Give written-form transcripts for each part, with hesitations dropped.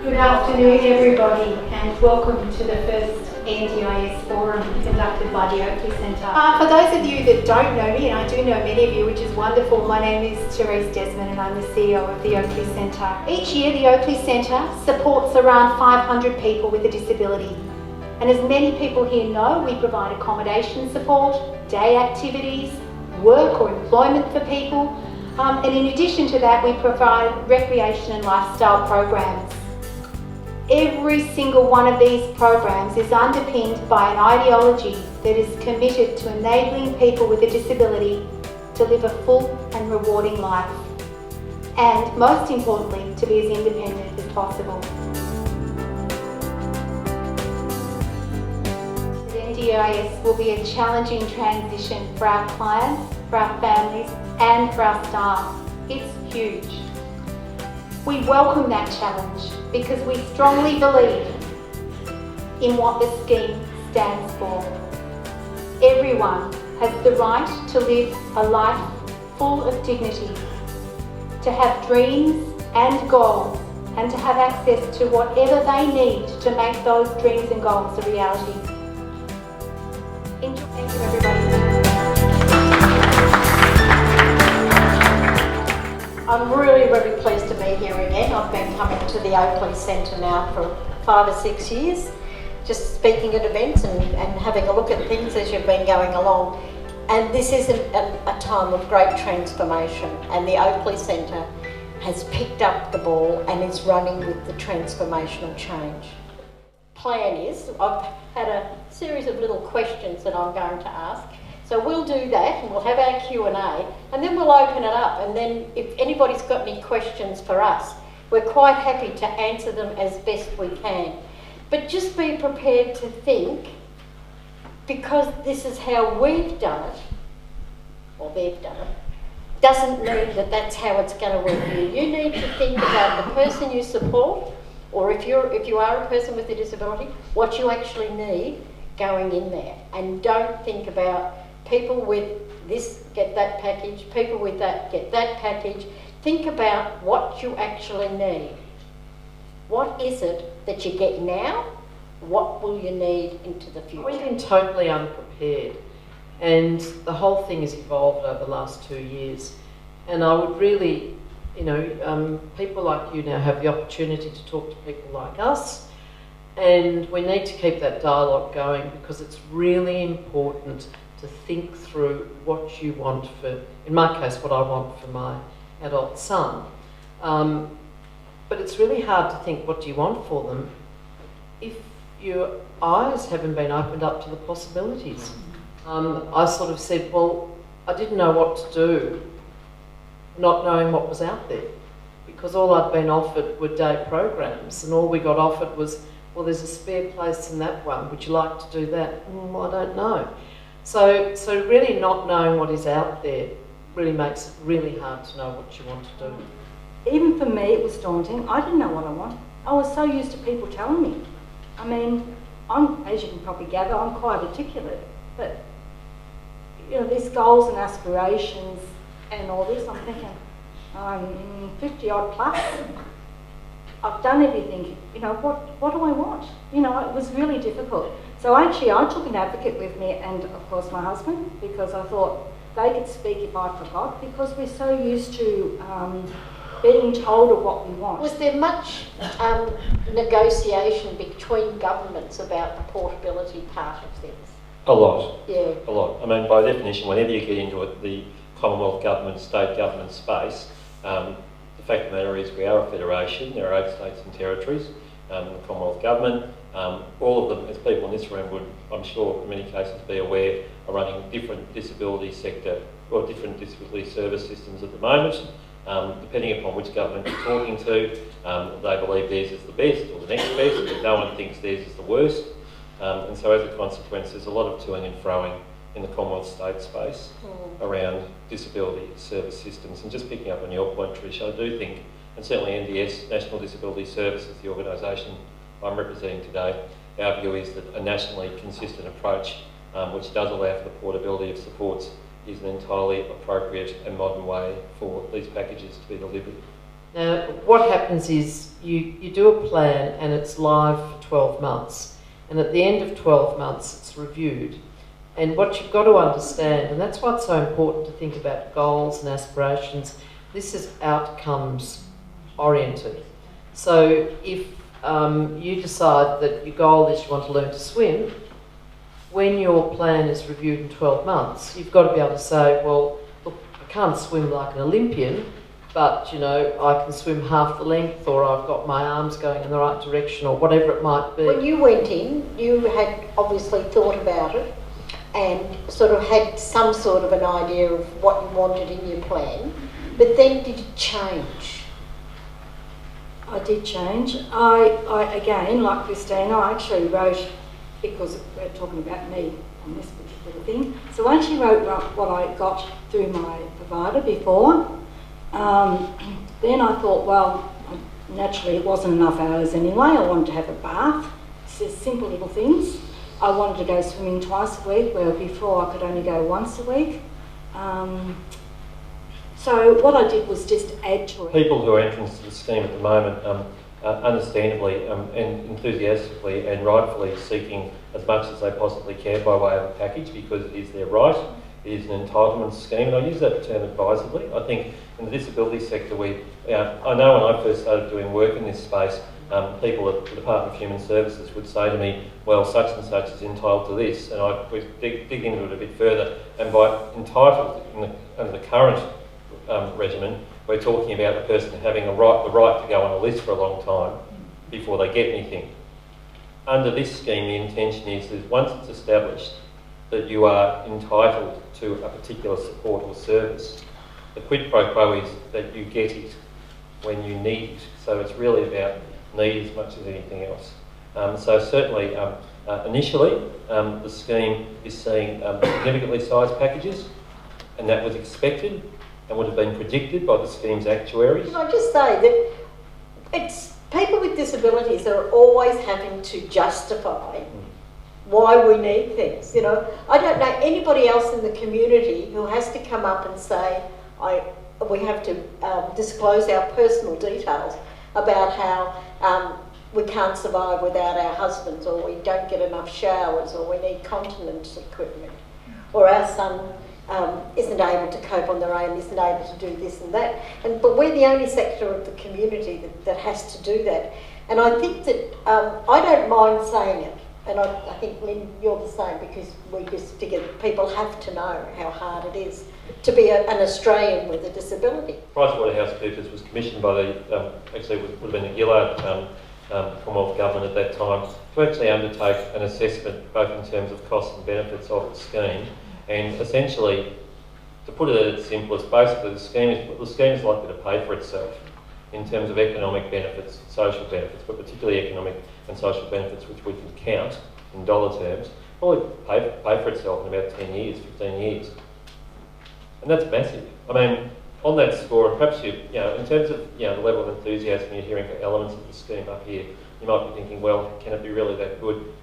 Good afternoon everybody and welcome to the first NDIS Forum conducted by the Oakleigh Centre. For those of you that don't know me, and I do know many of you, which is wonderful, my name is Therese Desmond and I'm the CEO of the Oakleigh Centre. Each year the Oakleigh Centre supports around 500 people with a disability. And as many people here know, we provide accommodation support, day activities, work or employment for people, and in addition to that we provide recreation and lifestyle programs. Every single one of these programs is underpinned by an ideology that is committed to enabling people with a disability to live a full and rewarding life, and most importantly, to be as independent as possible. The NDIS will be a challenging transition for our clients, for our families, and for our staff. It's huge. We welcome that challenge because we strongly believe in what the scheme stands for. Everyone has the right to live a life full of dignity, to have dreams and goals, and to have access to whatever they need to make those dreams and goals a reality. Thank you everybody. I'm really pleased to be here again. I've been coming to the Oakleigh Centre now for 5 or 6 years, just speaking at events and having a look at things as you've been going along. And this is a time of great transformation, and the Oakleigh Centre has picked up the ball and is running with the transformational change. Plan is, I've had a series of little questions that I'm going to ask. So we'll do that and we'll have our Q&A and then we'll open it up, and then if anybody's got any questions for us, we're quite happy to answer them as best we can. But just be prepared to think, because this is how we've done it, or they've done it, doesn't mean that that's how it's going to work for you. You need to think about the person you support, or if you are a person with a disability, what you actually need going in there. And don't think about people with this get that package, people with that get that package. Think about what you actually need. What is it that you get now? What will you need into the future? We've been totally unprepared, and the whole thing has evolved over the last 2 years. And I would really, people like you now have the opportunity to talk to people like us, and we need to keep that dialogue going because it's really important to think through what you want for, in my case, what I want for my adult son. But it's really hard to think what do you want for them if your eyes haven't been opened up to the possibilities. I sort of said, well, I didn't know what to do, not knowing what was out there, because all I'd been offered were day programs, and all we got offered was, well, there's a spare place in that one, would you like to do that? I don't know. So really not knowing what is out there really makes it really hard to know what you want to do. Even for me it was daunting. I didn't know what I want. I was so used to people telling me. I mean, as you can probably gather, I'm quite articulate, but these goals and aspirations and all this, I'm thinking, I'm 50 odd plus. I've done everything, what do I want? It was really difficult. So actually I took an advocate with me, and of course my husband, because I thought they could speak if I forgot, because we're so used to being told of what we want. Was there much negotiation between governments about the portability part of things? A lot. Yeah. A lot. I mean, by definition, whenever you get into the Commonwealth government, state government space, the fact of the matter is we are a federation. There are 8 states and territories, the Commonwealth government. All of them, as people in this room would, I'm sure, in many cases be aware, are running different disability sector or different disability service systems at the moment. Depending upon which government you're talking to, they believe theirs is the best or the next best, but no one thinks theirs is the worst. And so as a consequence, there's a lot of toing and froing in the Commonwealth state space around disability service systems. And just picking up on your point, Trish, I do think, and certainly NDS, National Disability Services, the organisation I'm representing today, our view is that a nationally consistent approach which does allow for the portability of supports is an entirely appropriate and modern way for these packages to be delivered. Now, what happens is you do a plan and it's live for 12 months. And at the end of 12 months, it's reviewed. And what you've got to understand, and that's why it's so important to think about goals and aspirations, this is outcomes oriented. So if you decide that your goal is you want to learn to swim, when your plan is reviewed in 12 months, you've got to be able to say, well, look, I can't swim like an Olympian, but, you know, I can swim half the length, or I've got my arms going in the right direction, or whatever it might be. When you went in, you had obviously thought about it and sort of had some sort of an idea of what you wanted in your plan, but then did it change? I did change. I again, like Christina, I actually wrote, because we're talking about me on this particular thing. So I actually wrote what I got through my provider before. Then I thought, well, naturally it wasn't enough hours anyway. I wanted to have a bath. It's just simple little things. I wanted to go swimming twice a week, where before I could only go once a week. So what I did was just add to it. People who are entrants to the scheme at the moment, understandably and enthusiastically and rightfully seeking as much as they possibly can by way of a package, because it is their right. It is an entitlement scheme, and I use that term advisedly. I think in the disability sector, I know when I first started doing work in this space, people at the Department of Human Services would say to me, well, such and such is entitled to this, and I would dig into it a bit further, and by entitled, under the current regimen, we're talking about the person having the right to go on a list for a long time before they get anything. Under this scheme, the intention is that once it's established that you are entitled to a particular support or service, the quid pro quo is that you get it when you need it. So it's really about need as much as anything else. So certainly, initially, the scheme is seeing significantly sized packages, and that was expected and would have been predicted by the scheme's actuaries. Can I just say that it's people with disabilities are always having to justify why we need things. You know, I don't know anybody else in the community who has to come up and say, we have to disclose our personal details about how we can't survive without our husbands, or we don't get enough showers, or we need continence equipment, or our son isn't able to cope on their own, isn't able to do this and that. But we're the only sector of the community that has to do that. And I think that I don't mind saying it. And I think, Lynn, you're the same, because we just figure people have to know how hard it is to be an Australian with a disability. PricewaterhouseCoopers was commissioned by the, actually it would have been the Gillard Commonwealth Government at that time, to actually undertake an assessment both in terms of costs and benefits of the scheme. And essentially, to put it at its simplest, basically the scheme is likely to pay for itself in terms of economic benefits, social benefits, but particularly economic and social benefits which we can count in dollar terms, probably pay for itself in about 10 years, 15 years. And that's massive. I mean, on that score, and perhaps in terms of the level of enthusiasm you're hearing for elements of the scheme up here, you might be thinking, well, can it be really that good?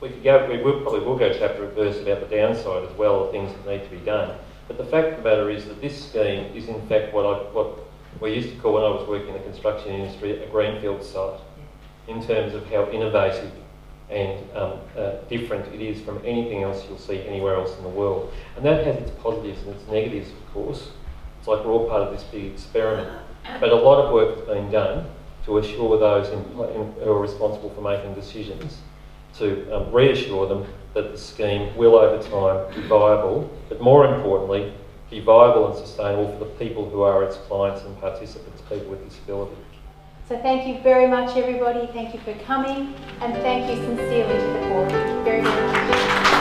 We probably will go chapter and verse about the downside as well, of things that need to be done. But the fact of the matter is that this scheme is in fact what we used to call, when I was working in the construction industry, a greenfield site, in terms of how innovative and different it is from anything else you'll see anywhere else in the world. And that has its positives and its negatives, of course. It's like we're all part of this big experiment. But a lot of work has been done to assure those who are responsible for making decisions, to reassure them that the scheme will over time be viable, but more importantly, be viable and sustainable for the people who are its clients and participants, people with disability. So thank you very much, everybody. Thank you for coming, and thank you sincerely to the board. Thank you very, very much.